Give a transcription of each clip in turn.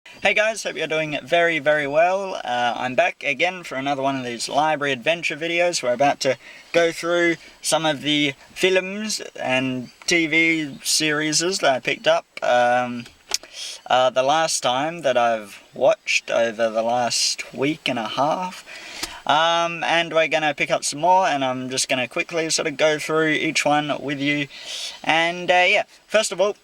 Hey guys, hope you're doing very well. I'm back again for another one of these library adventure videos. We're about to go through some of the films and TV series that I picked up the last time that I've watched over the last week and a half. And we're going to pick up some more, and I'm just going to quickly sort of go through each one with you. And yeah, first of all,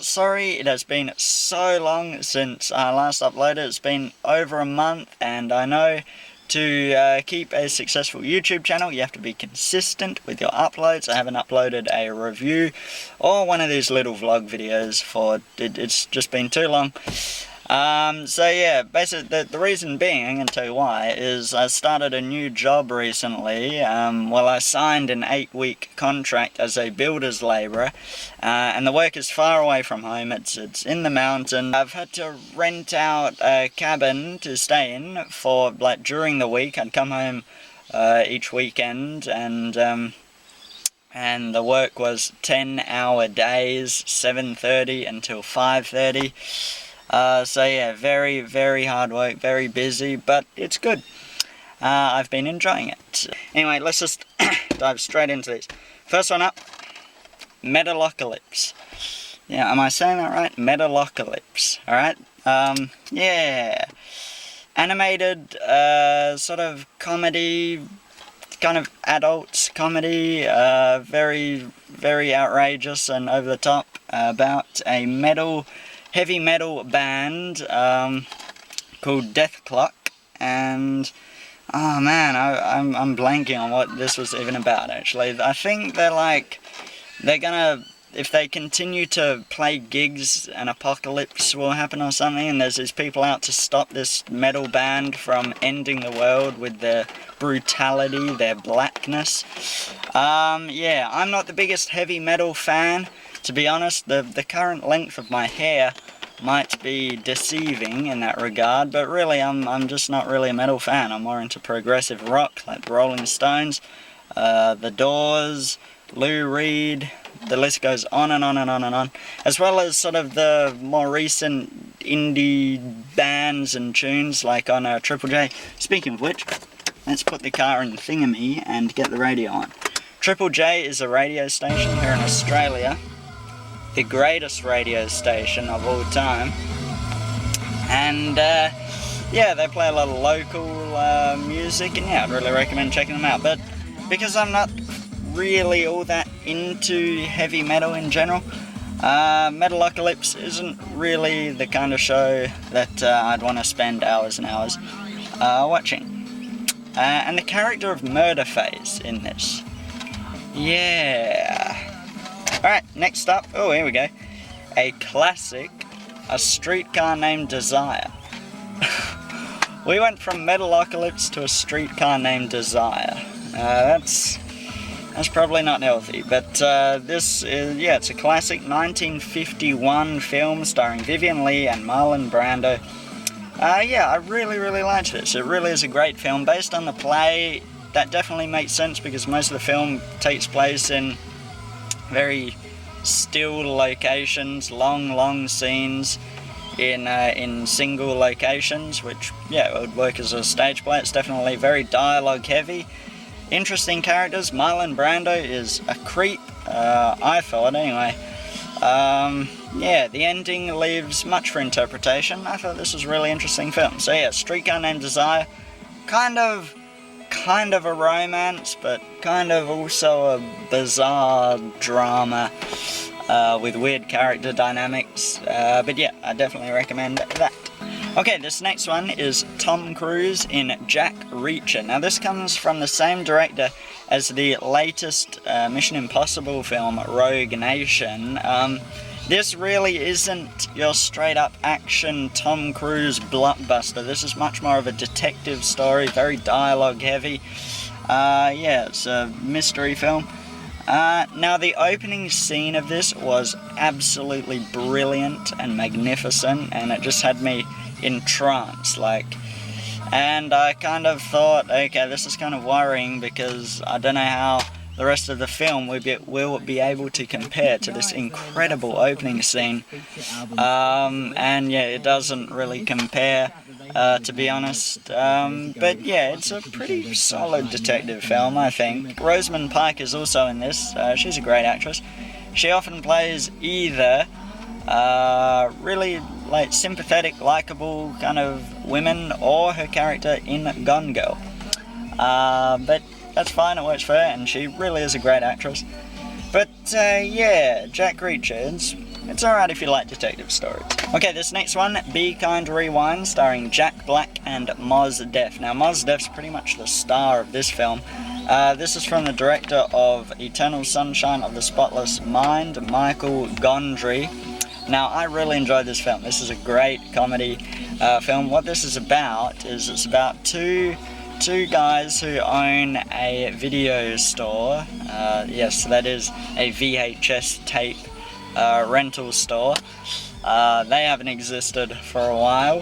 sorry it has been so long since I last uploaded. It's been over a month, and I know to keep a successful YouTube channel you have to be consistent with your uploads. I haven't uploaded a review or one of these little vlog videos for it's just been too long. So yeah, basically the reason being, I'm going to tell you why, is I started a new job recently. Well, I signed an 8-week contract as a builder's labourer, and the work is far away from home. It's in the mountain. I've had to rent out a cabin to stay in for, like, during the week. I'd come home each weekend, and the work was 10-hour days, 7:30 until 5:30. So yeah, very hard work, very busy, but it's good. I've been enjoying it. Anyway, let's just dive straight into these. First one up, Metalocalypse. Yeah, am I saying that right? Metalocalypse, alright? Yeah. Animated, sort of comedy, kind of adult comedy, very outrageous and over the top, about a heavy metal band called Death Clock, and oh man, I'm blanking on what this was even about. Actually, I think they're gonna, if they continue to play gigs, an apocalypse will happen or something, and there's these people out to stop this metal band from ending the world with their brutality, their blackness. Yeah, I'm not the biggest heavy metal fan. To be honest, the current length of my hair might be deceiving in that regard, but really I'm just not really a metal fan. I'm more into progressive rock, like the Rolling Stones, The Doors, Lou Reed, the list goes on and on and on and on, as well as sort of the more recent indie bands and tunes like on Triple J. Speaking of which, let's put the car in thingamy and get the radio on. Triple J is a radio station here in Australia, the greatest radio station of all time, and yeah, they play a lot of local music, and yeah, I'd really recommend checking them out. But because I'm not really all that into heavy metal in general, Metalocalypse isn't really the kind of show that I'd want to spend hours and hours watching. And the character of Murderface in this, yeah. Alright, next up, oh here we go, a classic, A Streetcar Named Desire. We went from Metalocalypse to A Streetcar Named Desire. That's probably not healthy, but this is, yeah, it's a classic 1951 film starring Vivian Leigh and Marlon Brando. Yeah, I really liked this. It really is a great film. Based on the play, that definitely makes sense because most of the film takes place in very still locations, long scenes in single locations, which, yeah, it would work as a stage play. It's definitely very dialogue heavy. Interesting characters. Marlon Brando is a creep, I thought anyway. Yeah, the ending leaves much for interpretation. I thought this was a really interesting film. So yeah, Streetcar Named Desire, kind of a romance, but kind of also a bizarre drama with weird character dynamics. But yeah, I definitely recommend that. Okay, this next one is Tom Cruise in Jack Reacher. Now this comes from the same director as the latest Mission Impossible film, Rogue Nation. This really isn't your straight-up action Tom Cruise blockbuster. This is much more of a detective story, very dialogue-heavy. Yeah, it's a mystery film. Now, the opening scene of this was absolutely brilliant and magnificent, and it just had me entranced, and I kind of thought, okay, this is kind of worrying because I don't know how the rest of the film we'll be able to compare to this incredible opening scene. And yeah, it doesn't really compare, to be honest. But yeah, it's a pretty solid detective film, I think. Rosamund Pike is also in this. She's a great actress. She often plays either really like sympathetic, likable kind of women, or her character in Gone Girl. But that's fine, it works for her, and she really is a great actress. But yeah, Jack Reacher, it's alright if you like detective stories. Okay, this next one, Be Kind Rewind, starring Jack Black and Mos Def. Now, Mos Def's pretty much the star of this film. This is from the director of Eternal Sunshine of the Spotless Mind, Michael Gondry. Now, I really enjoyed this film. This is a great comedy film. What this is about is it's about two guys who own a video store. Yes, that is a VHS tape rental store. They haven't existed for a while.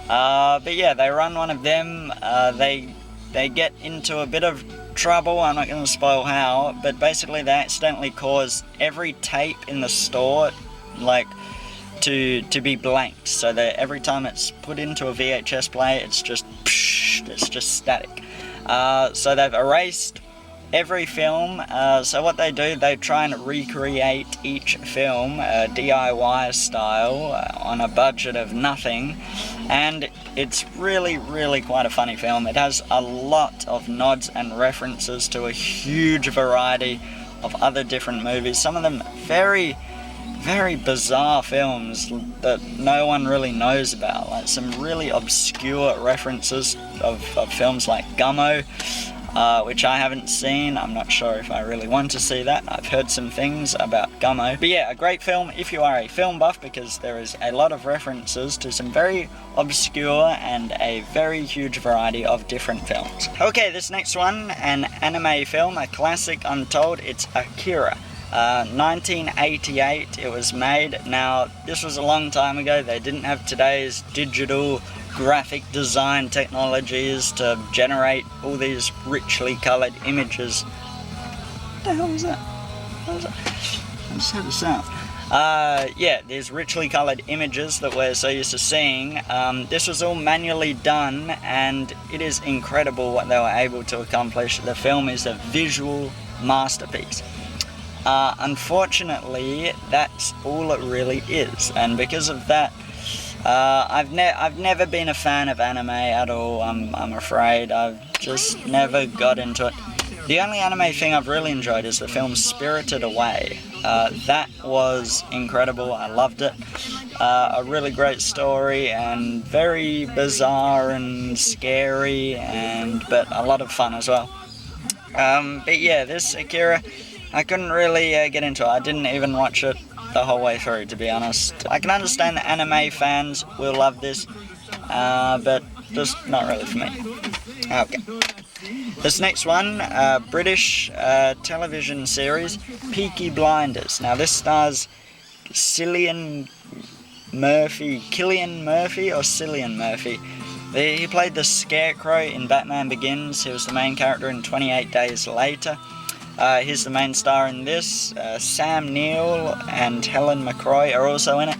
But yeah, they run one of them. They get into a bit of trouble. I'm not going to spoil how, but basically they accidentally cause every tape in the store like to be blanked, so that every time it's put into a VHS player, it's just static. So they've erased every film. So what they do, they try and recreate each film DIY style on a budget of nothing, and it's really quite a funny film. It has a lot of nods and references to a huge variety of other different movies, some of them very bizarre films that no one really knows about, like some really obscure references of films like Gummo, which I haven't seen. I'm not sure if I really want to see that. I've heard some things about Gummo. But yeah, a great film if you are a film buff, because there is a lot of references to some very obscure and a very huge variety of different films. Okay, this next one, an anime film, a classic untold, it's Akira. 1988 it was made. Now, this was a long time ago. They didn't have today's digital graphic design technologies to generate all these richly coloured images. What the hell was that? What was that? I just heard a sound. Yeah, these richly coloured images that we're so used to seeing. This was all manually done, and it is incredible what they were able to accomplish. The film is a visual masterpiece. Unfortunately, that's all it really is, and because of that, I've never been a fan of anime at all. I'm afraid I've just never got into it. The only anime thing I've really enjoyed is the film Spirited Away. That was incredible. I loved it. A really great story, and very bizarre and scary, but a lot of fun as well. But yeah, this Akira, I couldn't really get into it. I didn't even watch it the whole way through, to be honest. I can understand that anime fans will love this, but just not really for me. Okay. This next one, British television series, Peaky Blinders. Now this stars Cillian Murphy, or Cillian Murphy. He played the Scarecrow in Batman Begins. He was the main character in 28 Days Later. He's the main star in this. Sam Neill and Helen McCrory are also in it.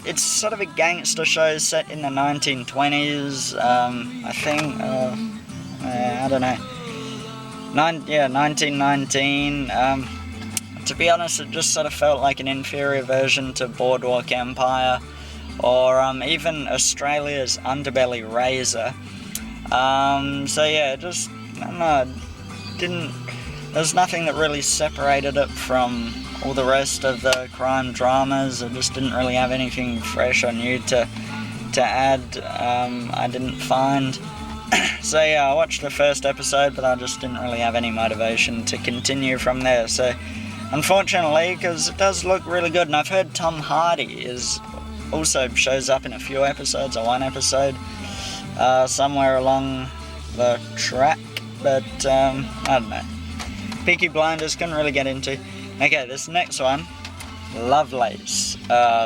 It's sort of a gangster show set in the 1920s, I think. I don't know. 1919. To be honest, it just sort of felt like an inferior version to Boardwalk Empire, or even Australia's Underbelly Razor. So yeah, just, I don't know, there's nothing that really separated it from all the rest of the crime dramas. It just didn't really have anything fresh or new to add, I didn't find. So yeah, I watched the first episode, but I just didn't really have any motivation to continue from there. So unfortunately, because it does look really good, and I've heard Tom Hardy also shows up in a few episodes, or one episode, somewhere along the track, but I don't know. Peaky Blinders couldn't really get into. Okay, this next one, Lovelace,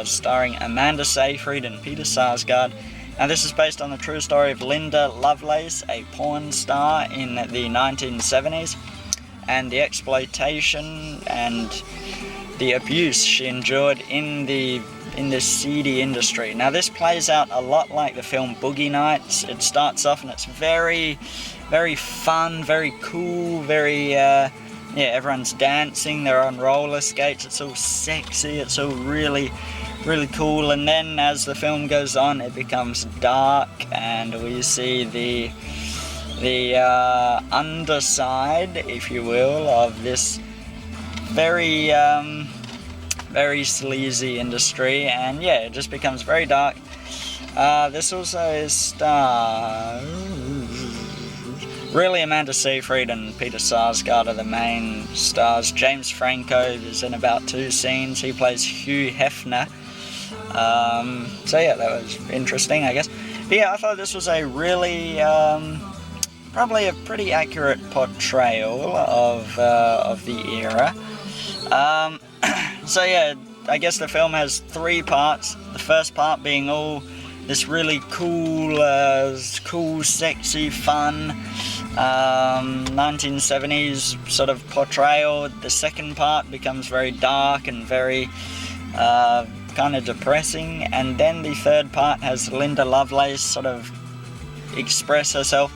starring Amanda Seyfried and Peter Sarsgaard. Now this is based on the true story of Linda Lovelace, a porn star in the 1970s. and the exploitation and the abuse she endured in this seedy industry. Now this plays out a lot like the film Boogie Nights. It starts off and it's very, very fun, very cool, very, yeah, everyone's dancing, they're on roller skates, it's all sexy, it's all really, really cool, and then as the film goes on it becomes dark and we see the underside, if you will, of this very, very sleazy industry, and yeah, it just becomes very dark. This also stars really Amanda Seyfried and Peter Sarsgaard are the main stars. James Franco is in about 2 scenes. He plays Hugh Hefner. So yeah, that was interesting, I guess. But yeah, I thought this was a really probably a pretty accurate portrayal of the era. So yeah, I guess the film has 3 parts. The first part being all this really cool, sexy, fun 1970s sort of portrayal. The second part becomes very dark and very kind of depressing, and then the third part has Linda Lovelace sort of express herself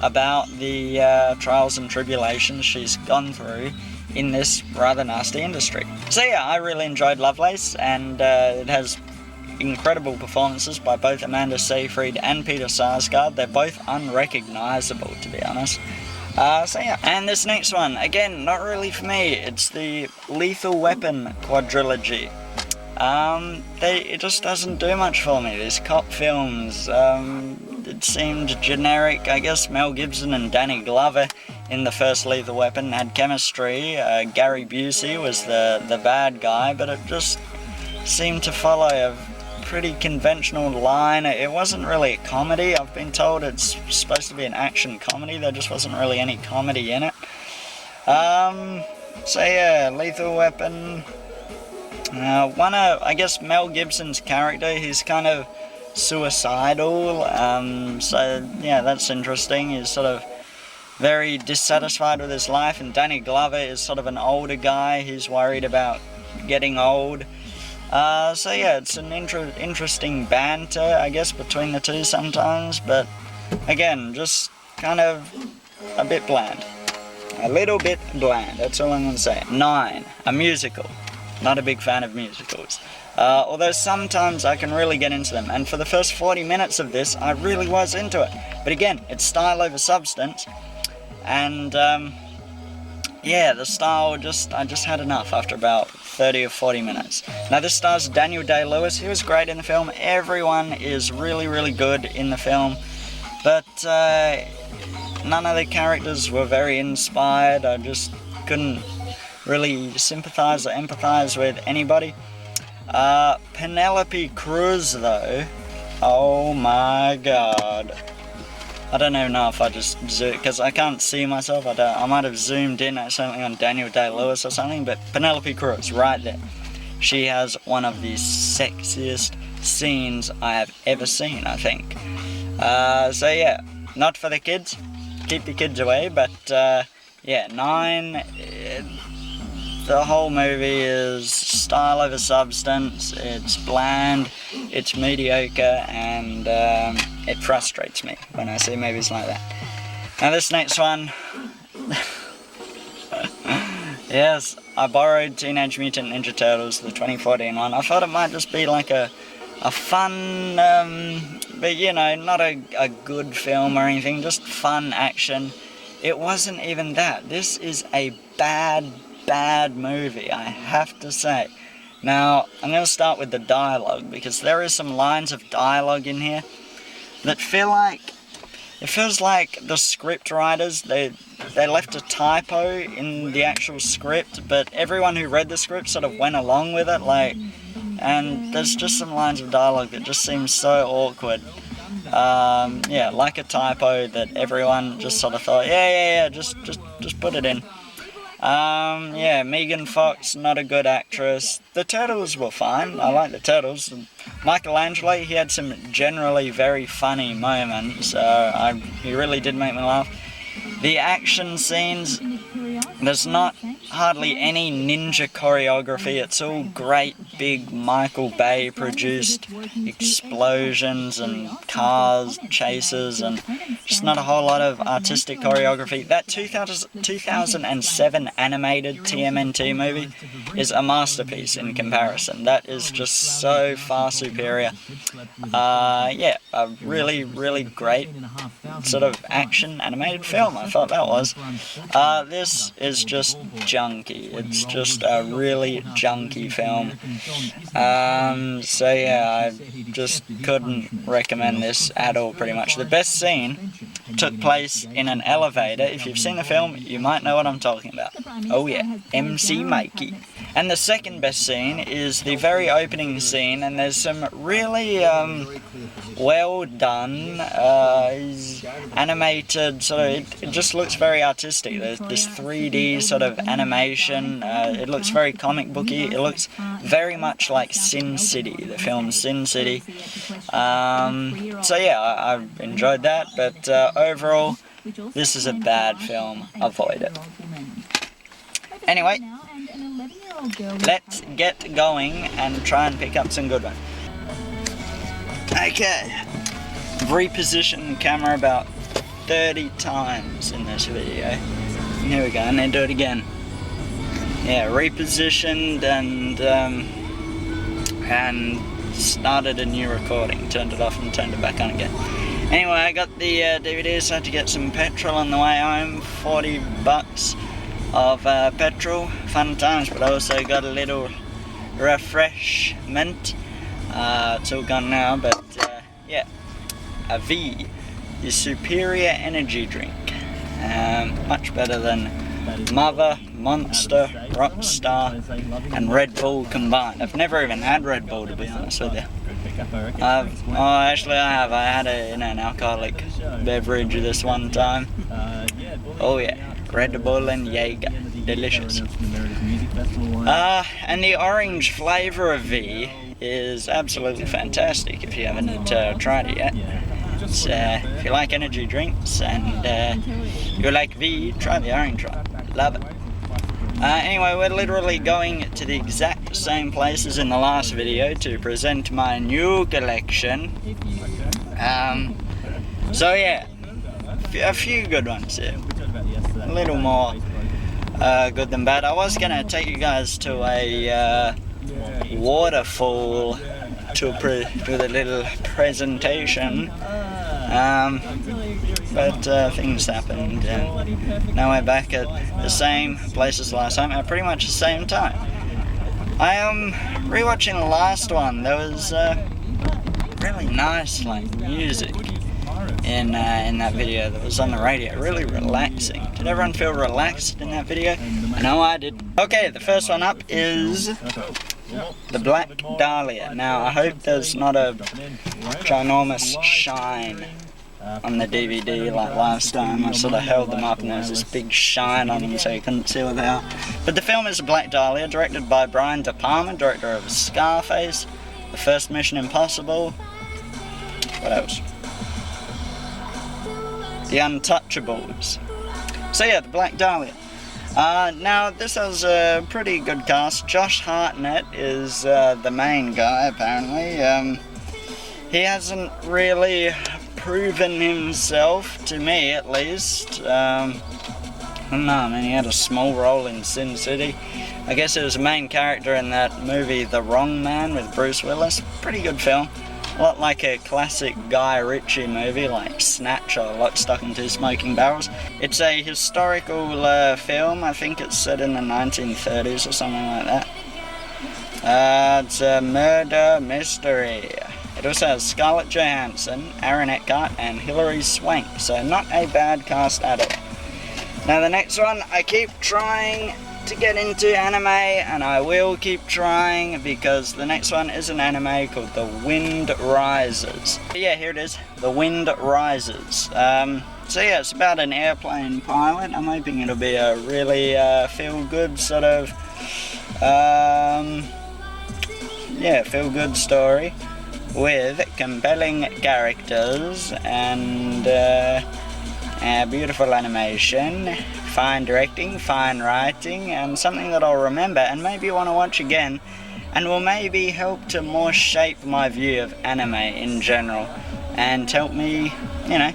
about the trials and tribulations she's gone through in this rather nasty industry. So yeah, I really enjoyed Lovelace, and it has incredible performances by both Amanda Seyfried and Peter Sarsgaard. They're both unrecognisable, to be honest. So yeah, and this next one, again, not really for me. It's the Lethal Weapon quadrilogy. It just doesn't do much for me, these cop films. It seemed generic. I guess Mel Gibson and Danny Glover in the first Lethal Weapon had chemistry. Gary Busey was the bad guy, but it just seemed to follow a pretty conventional line. It wasn't really a comedy. I've been told it's supposed to be an action comedy. There just wasn't really any comedy in it. So yeah, Lethal Weapon. I guess Mel Gibson's character, he's kind of suicidal, so yeah, that's interesting. He's sort of very dissatisfied with his life, and Danny Glover is sort of an older guy. He's worried about getting old. So yeah, it's an interesting banter, I guess, between the two sometimes, but again, just kind of a bit bland. A little bit bland, that's all I'm going to say. 9, a musical. Not a big fan of musicals. Although sometimes I can really get into them, and for the first 40 minutes of this, I really was into it. But again, it's style over substance, and yeah, the style, I just had enough after about 30 or 40 minutes. Now this stars Daniel Day-Lewis. He was great in the film. Everyone is really, really good in the film, but none of the characters were very inspired. I just couldn't really sympathize or empathize with anybody. Penelope Cruz though, oh my god. I don't even know if I just zoomed, because I can't see myself. I might have zoomed in accidentally on Daniel Day-Lewis or something, but Penelope Cruz, right there. She has one of the sexiest scenes I have ever seen, I think. So yeah, not for the kids. Keep the kids away, but yeah, 9... The whole movie is style over substance, it's bland, it's mediocre, and it frustrates me when I see movies like that. Now this next one, yes, I borrowed Teenage Mutant Ninja Turtles, the 2014 one. I thought it might just be like a fun, but you know, not a good film or anything, just fun action. It wasn't even that. This is a bad movie, I have to say. Now, I'm going to start with the dialogue, because there is some lines of dialogue in here that feels like the script writers, they left a typo in the actual script, but everyone who read the script sort of went along with it, and there's just some lines of dialogue that just seem so awkward. Yeah, like a typo that everyone just sort of thought, yeah, just put it in. Yeah, Megan Fox, not a good actress. The Turtles were fine. I like the Turtles. Michelangelo, he had some generally very funny moments. He really did make me laugh. The action scenes, There's not hardly any ninja choreography. It's all great big Michael Bay produced explosions and cars chases, and just not a whole lot of artistic choreography. That 2007 animated TMNT movie is a masterpiece in comparison. That is just so far superior. Yeah, a really, really great sort of action animated film, I thought that was. This is just junky. It's just a really junky film. So yeah, I just couldn't recommend this at all, pretty much. The best scene took place in an elevator. If you've seen the film, you might know what I'm talking about. Oh yeah, MC Mikey. And the second best scene is the very opening scene, and there's some really well done animated sort of, it just looks very artistic. There's this 3D sort of animation. It looks very comic booky. It looks very much like Sin City, the film Sin City. So yeah, I enjoyed that, but overall, this is a bad film. Avoid it. Anyway, let's get going and try and pick up some good ones. Okay, I've repositioned the camera about 30 times in this video. Here we go, and then do it again. Yeah, repositioned and started a new recording. Turned it off and turned it back on again. Anyway, I got the DVD, so I had to get some petrol on the way home. 40 bucks of petrol, fun times, but I also got a little refreshment. It's all gone now, but yeah, a V, the superior energy drink, much better than Mother, Monster, Rockstar, and Red Bull combined. I've never even had Red Bull, to be honest with you. Actually I have. I had an alcoholic beverage this one time. Oh yeah, Red Bull and Jaeger, delicious. And the orange flavour of V is absolutely fantastic if you haven't tried it yet. So, if you like energy drinks and you like V, try the orange one. Love it. Anyway, we're literally going to the exact same place as in the last video to present my new collection. So yeah, a few good ones here. A little more good than bad. I was going to take you guys to a waterfall with a little presentation, but things happened. Now we're back at the same place as last time at pretty much the same time. I am rewatching the last one. There was really nice music in that video that was on the radio. Really relaxing. Did everyone feel relaxed in that video? I know I did. Okay, the first one up is the Black Dahlia. Now, I hope there's not a ginormous shine on the DVD like last time. I sort of held them up and there was this big shine on them so you couldn't see what they are. But the film is Black Dahlia, directed by Brian De Palma, director of Scarface, The First Mission Impossible. What else? The Untouchables. So yeah, the Black Dahlia. Now, this has a pretty good cast. Josh Hartnett is the main guy, apparently. He hasn't really proven himself, to me at least. I don't know, I mean, he had a small role in Sin City. I guess he was the main character in that movie, The Wrong Man, with Bruce Willis. Pretty good film. A lot like a classic Guy Ritchie movie like Snatch or Lock, Stock and Two Smoking Barrels. It's a historical film. I think it's set in the 1930s or something like that. It's a murder mystery. It also has Scarlett Johansson, Aaron Eckhart and Hilary Swank, so not a bad cast at all. Now the next one, I keep trying to get into anime, and I will keep trying because the next one is an anime called The Wind Rises. Yeah, here it is, The Wind Rises. So yeah, it's about an airplane pilot. I'm hoping it'll be a really feel-good sort of, feel-good story with compelling characters and Beautiful animation, fine directing, fine writing, and something that I'll remember and maybe want to watch again, and will maybe help to more shape my view of anime in general, and help me, you know,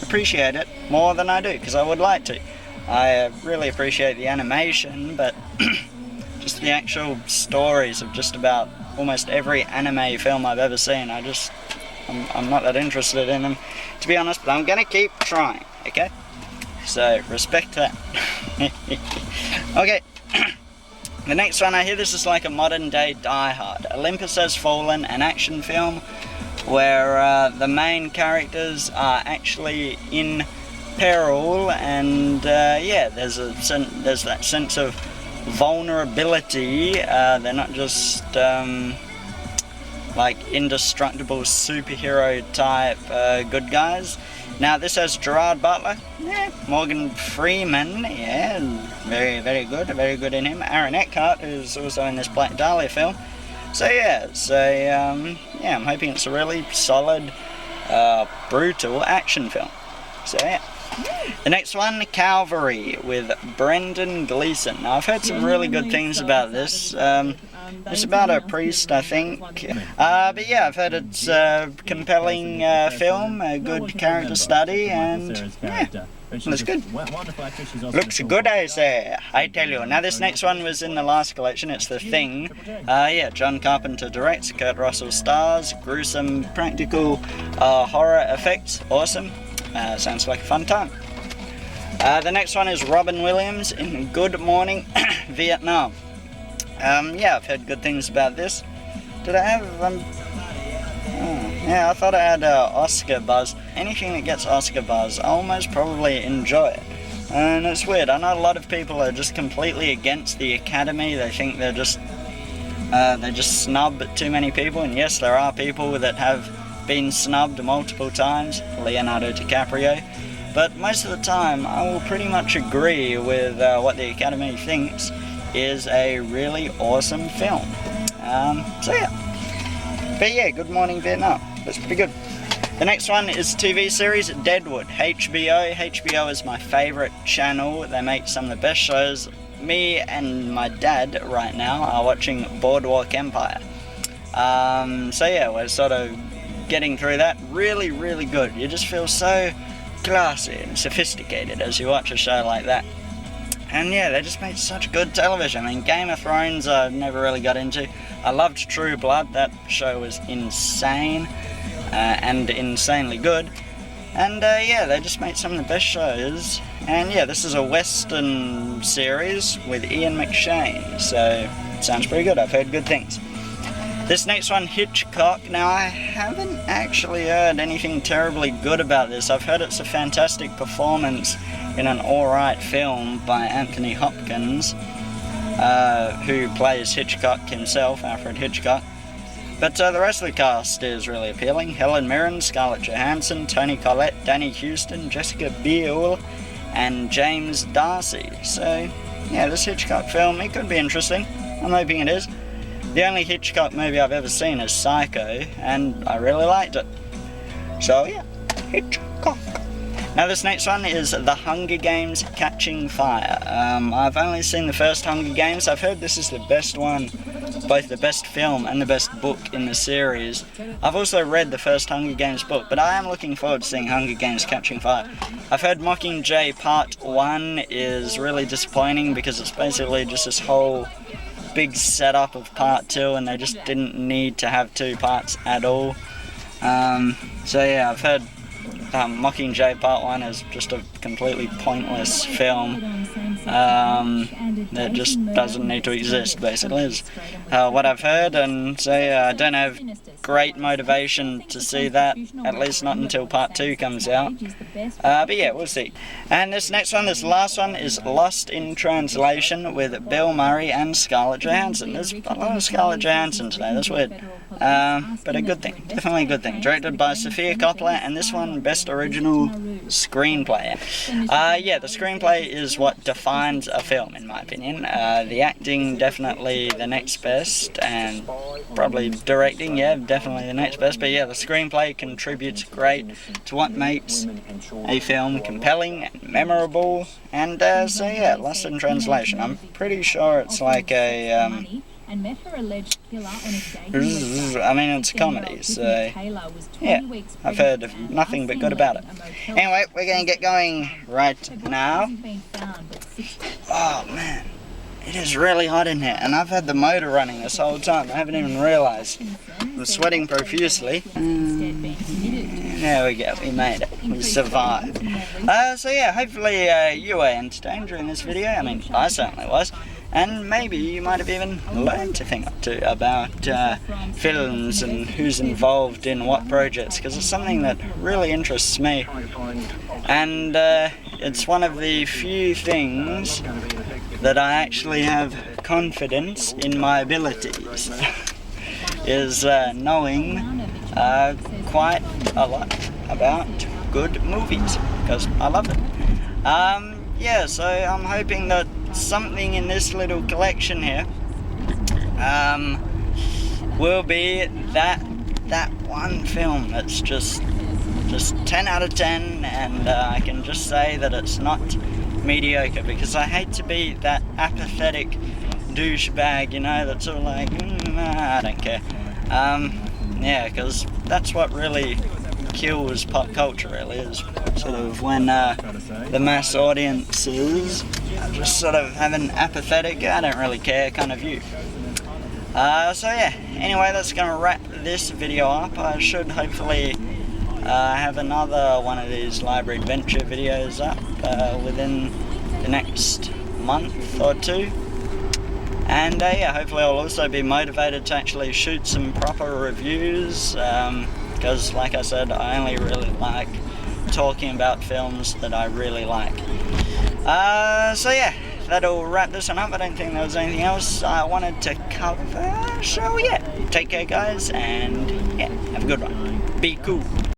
appreciate it more than I do, because I would like to. I really appreciate the animation, but just the actual stories of just about almost every anime film I've ever seen, I'm not that interested in them, to be honest, but I'm gonna keep trying, okay? So, respect that. Okay. The next one, I hear this is like a modern day Die Hard. Olympus Has Fallen, an action film where the main characters are actually in peril, and yeah, there's that sense of vulnerability. They're not just like indestructible superhero type good guys. Now this has Gerard Butler, yeah, Morgan Freeman, yeah, very good in him. Aaron Eckhart, who's also in this Black Dahlia film. So yeah, yeah, I'm hoping it's a really solid, brutal action film. So yeah. The next one, Calvary, with Brendan Gleeson. Now I've heard some really good things about this. It's about a priest, I think. But yeah, I've heard it's a compelling film, a good character study, and yeah, looks good. Looks good, I say, I tell you. Now this next one was in the last collection, it's The Thing. Yeah, John Carpenter directs, Kurt Russell stars, gruesome practical horror effects, awesome. Sounds like a fun time. The next one is Robin Williams in Good Morning Vietnam. Yeah, I've heard good things about this. Did I have, yeah, I thought I had Oscar buzz. Anything that gets Oscar buzz, I almost probably enjoy it. And it's weird, I know a lot of people are just completely against the Academy. They think they just snub too many people, and yes, there are people that have been snubbed multiple times, Leonardo DiCaprio, but most of the time I will pretty much agree with what the Academy thinks is a really awesome film. So yeah. But yeah, Good Morning Vietnam. That's pretty good. The next one is TV series Deadwood, HBO. HBO is my favourite channel. They make some of the best shows. Me and my dad right now are watching Boardwalk Empire. So yeah, we're sort of getting through that. Really good. You just feel so classy and sophisticated as you watch a show like that. And yeah, they just made such good television. I mean, Game of Thrones I never really got into. I loved True Blood. That show was insane and insanely good. And yeah, they just made some of the best shows. And yeah, this is a Western series with Ian McShane, so it sounds pretty good. I've heard good things. This next one, Hitchcock. Now, I haven't actually heard anything terribly good about this. I've heard it's a fantastic performance in an alright film by Anthony Hopkins, who plays Hitchcock himself, Alfred Hitchcock. But the rest of the cast is really appealing. Helen Mirren, Scarlett Johansson, Toni Collette, Danny Houston, Jessica Biel, and James Darcy. So, yeah, this Hitchcock film, it could be interesting. I'm hoping it is. The only Hitchcock movie I've ever seen is Psycho, and I really liked it. So yeah, Hitchcock. Now this next one is The Hunger Games Catching Fire. I've only seen the first Hunger Games. I've heard this is the best one, both the best film and the best book in the series. I've also read the first Hunger Games book, but I am looking forward to seeing Hunger Games Catching Fire. I've heard Mockingjay Part 1 is really disappointing because it's basically just this whole big setup of Part 2, and they just didn't need to have 2 parts at all. So yeah, I've heard Mockingjay Part 1 is just a completely pointless film that just doesn't need to exist, basically, is what I've heard. And so yeah, I don't have great motivation to see that, at least not until Part 2 comes out. But yeah, we'll see. And this next one, this last one, is Lost in Translation with Bill Murray and Scarlett Johansson. There's a lot of Scarlett Johansson today, that's weird. But a good thing, definitely a good thing. Directed by Sofia Coppola, and this one, Best Original Screenplay. Yeah, the screenplay is what defines a film, in my opinion. The acting, definitely the next best, and probably directing, yeah, definitely the next best. But yeah, the screenplay contributes great to what makes a film compelling and memorable. And so yeah, Lost in Translation. I'm pretty sure it's like a I mean, it's a comedy, so yeah, I've heard nothing but good about it. Anyway, we're going to get going right now. Oh man, it is really hot in here, and I've had the motor running this whole time. I haven't even realised. I'm sweating profusely. There we go, we made it. We survived. So yeah, hopefully you were entertained during this video. I mean, I certainly was. And maybe you might have even learned a thing or two about films and who's involved in what projects, because it's something that really interests me. And it's one of the few things that I actually have confidence in my abilities, is knowing quite a lot about good movies, because I love it. Yeah, so I'm hoping that something in this little collection here will be that one film that's just 10 out of 10, and I can just say that it's not mediocre, because I hate to be that apathetic douchebag, you know, that's sort of like, I don't care. Yeah, because that's what really kills pop culture, really, is sort of when the mass audiences just sort of have an apathetic, I don't really care kind of view. So yeah, anyway, that's going to wrap this video up. I should hopefully have another one of these library adventure videos up within the next month or two. And yeah, hopefully I'll also be motivated to actually shoot some proper reviews, because like I said, I only really like talking about films that I really like. So yeah, that'll wrap this one up. I don't think there was anything else I wanted to cover. So yeah, take care guys, and yeah, have a good one. Be cool.